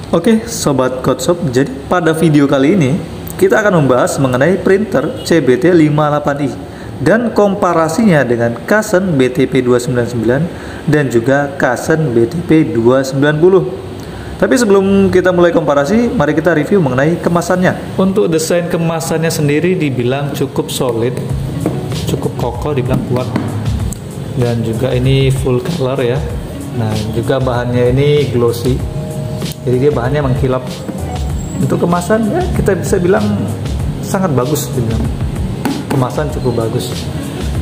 Oke, Sobat Codeshop, jadi pada video kali ini kita akan membahas mengenai printer CBT58i dan komparasinya dengan Kasen BTP299 dan juga Kasen BTP290. Tapi sebelum kita mulai komparasi, mari kita review mengenai kemasannya. Untuk desain kemasannya sendiri dibilang cukup solid, cukup kokoh, dibilang kuat. Dan juga ini full color ya. Nah, juga bahannya ini glossy. Jadi dia bahannya mengkilap. Untuk kemasan ya kita bisa bilang sangat bagus, dibilang. Kemasan cukup bagus.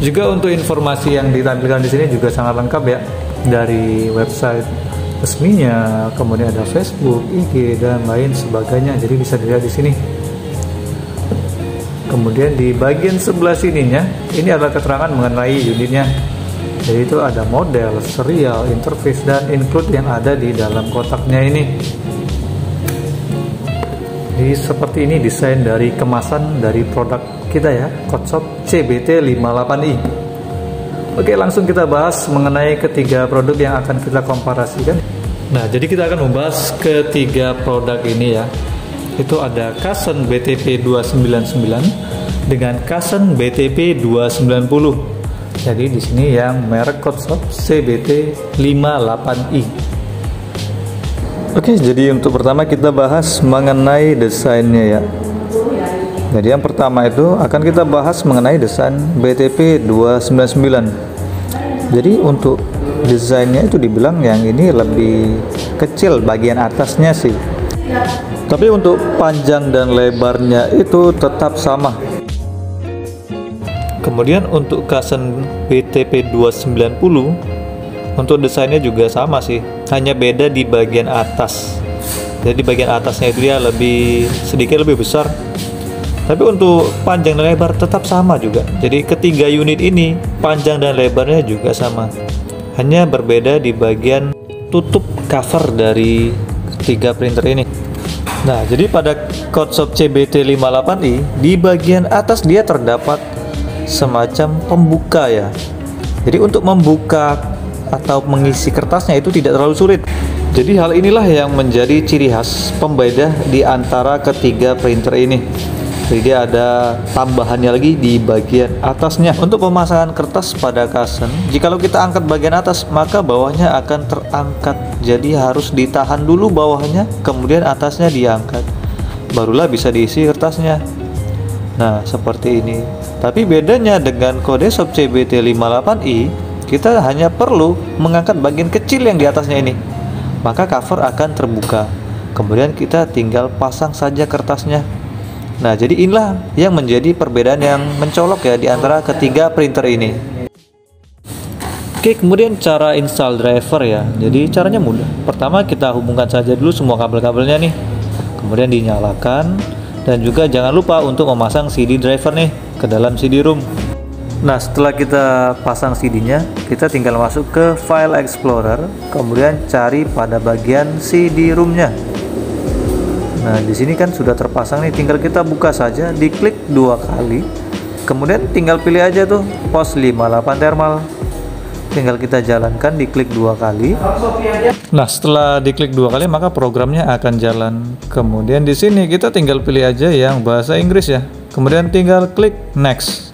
Juga untuk informasi yang ditampilkan di sini juga sangat lengkap ya, dari website resminya, kemudian ada Facebook, IG dan lain sebagainya. Jadi bisa dilihat di sini. Kemudian di bagian sebelah sininya ini adalah keterangan mengenai unitnya. Jadi itu ada model, serial, interface dan include yang ada di dalam kotaknya ini. Jadi seperti ini desain dari kemasan dari produk kita ya, Codeshop CBT58i. Oke, langsung kita bahas mengenai ketiga produk yang akan kita komparasikan. Nah, jadi kita akan membahas ketiga produk ini ya. Itu ada Kasen BTP299 dengan Kasen BTP290. Jadi di sini yang merek Codeshop CBT58i. Oke, jadi untuk pertama kita bahas mengenai desainnya ya. Jadi yang pertama itu akan kita bahas mengenai desain BTP299. Jadi untuk desainnya itu dibilang yang ini lebih kecil bagian atasnya sih. Tapi untuk panjang dan lebarnya itu tetap sama. Kemudian untuk Kasen BTP290 untuk desainnya juga sama sih, hanya beda di bagian atas. Jadi bagian atasnya itu dia sedikit lebih besar. Tapi untuk panjang dan lebar tetap sama juga. Jadi ketiga unit ini panjang dan lebarnya juga sama. Hanya berbeda di bagian tutup cover dari ketiga printer ini. Nah, jadi pada Codeshop CBT58i di bagian atas dia terdapat semacam pembuka ya. Jadi untuk membuka atau mengisi kertasnya itu tidak terlalu sulit. Jadi hal inilah yang menjadi ciri khas pembeda di antara ketiga printer ini. Jadi dia ada tambahannya lagi di bagian atasnya. Untuk pemasangan kertas pada Kasen, jikalau kita angkat bagian atas maka bawahnya akan terangkat. Jadi harus ditahan dulu bawahnya, kemudian atasnya diangkat, barulah bisa diisi kertasnya. Nah, seperti ini. Tapi bedanya dengan Codeshop CBT58i, kita hanya perlu mengangkat bagian kecil yang di atasnya ini, maka cover akan terbuka. Kemudian kita tinggal pasang saja kertasnya. Nah, jadi inilah yang menjadi perbedaan yang mencolok ya di antara ketiga printer ini. Oke, kemudian cara install driver ya. Jadi caranya mudah. Pertama kita hubungkan saja dulu semua kabel-kabelnya nih. Kemudian dinyalakan. Dan juga jangan lupa untuk memasang CD driver nih ke dalam CD-ROM. Nah, setelah kita pasang CD-nya, kita tinggal masuk ke File Explorer, kemudian cari pada bagian CD-ROM-nya. Nah, di sini kan sudah terpasang nih, tinggal kita buka saja, diklik 2 kali. Kemudian tinggal pilih aja tuh pos 58 thermal. Tinggal kita jalankan, diklik 2 kali. Nah, setelah diklik 2 kali maka programnya akan jalan. Kemudian di sini kita tinggal pilih aja yang bahasa Inggris ya. Kemudian tinggal klik next.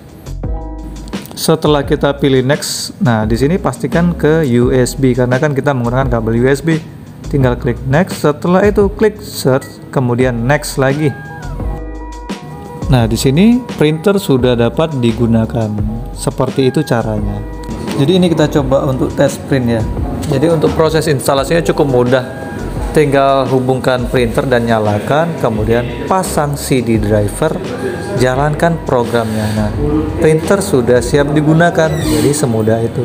Setelah kita pilih next, nah di sini pastikan ke USB karena kan kita menggunakan kabel USB. Tinggal klik next. Setelah itu klik search, kemudian next lagi. Nah, di sini printer sudah dapat digunakan. Seperti itu caranya. Jadi ini kita coba untuk tes print ya. Jadi untuk proses instalasinya cukup mudah. Tinggal hubungkan printer dan nyalakan, kemudian pasang CD driver, jalankan programnya. Nah, printer sudah siap digunakan. Jadi semudah itu.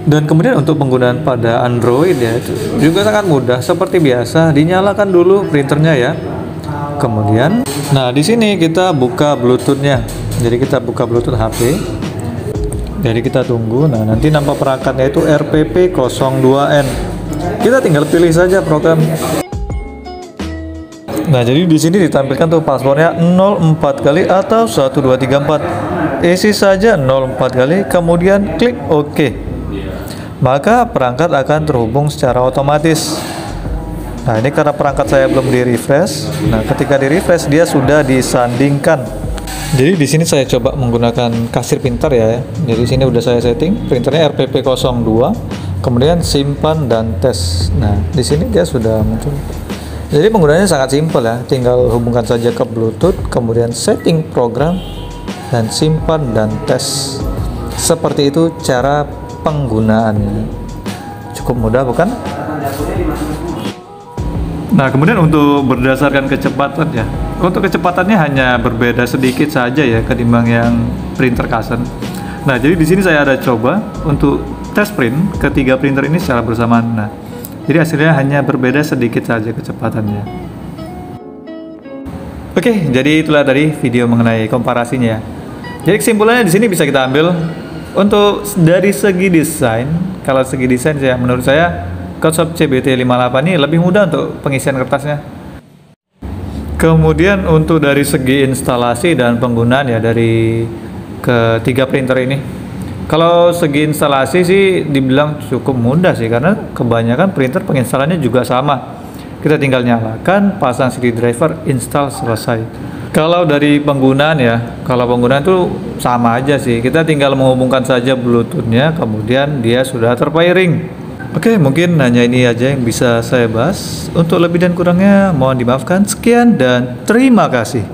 Dan kemudian untuk penggunaan pada Android ya itu juga sangat mudah. Seperti biasa, dinyalakan dulu printernya ya. Kemudian, nah di sini kita buka Bluetooth-nya. Jadi kita buka Bluetooth HP. Jadi kita tunggu. Nah, nanti nampak perangkatnya itu RPP02N. Kita tinggal pilih saja program. Nah, jadi di sini ditampilkan tuh passwordnya 04 kali atau 1234. Isi saja 04 kali, kemudian klik OK. Maka perangkat akan terhubung secara otomatis. Nah, ini karena perangkat saya belum di-refresh. Nah, ketika di-refresh dia sudah disandingkan. Jadi di sini saya coba menggunakan kasir printer ya. Jadi sini udah saya setting printernya RPP02, kemudian simpan dan tes. Nah, di sini dia sudah muncul. Jadi penggunaannya sangat simpel ya, tinggal hubungkan saja ke Bluetooth, kemudian setting program dan simpan dan tes. Seperti itu cara penggunaannya. Cukup mudah bukan? Nah, kemudian untuk berdasarkan kecepatan ya. Untuk kecepatannya hanya berbeda sedikit saja ya ketimbang yang printer Kasen. Nah, jadi di sini saya ada coba untuk tes print ketiga printer ini secara bersamaan. Nah, jadi hasilnya hanya berbeda sedikit saja kecepatannya. Oke, jadi itulah tadi video mengenai komparasinya. Jadi kesimpulannya di sini bisa kita ambil untuk dari segi desain. Kalau segi desain ya menurut saya Kotsoff CBT58 ini lebih mudah untuk pengisian kertasnya. Kemudian untuk dari segi instalasi dan penggunaan ya dari ketiga printer ini. Kalau segi instalasi sih dibilang cukup mudah sih karena kebanyakan printer penginstalannya juga sama. Kita tinggal nyalakan, pasang CD driver, install, selesai. Kalau dari penggunaan ya, kalau penggunaan itu sama aja sih. Kita tinggal menghubungkan saja Bluetooth-nya, kemudian dia sudah terpairing. Oke, mungkin hanya ini aja yang bisa saya bahas. Untuk lebih dan kurangnya mohon dimaafkan. Sekian dan terima kasih.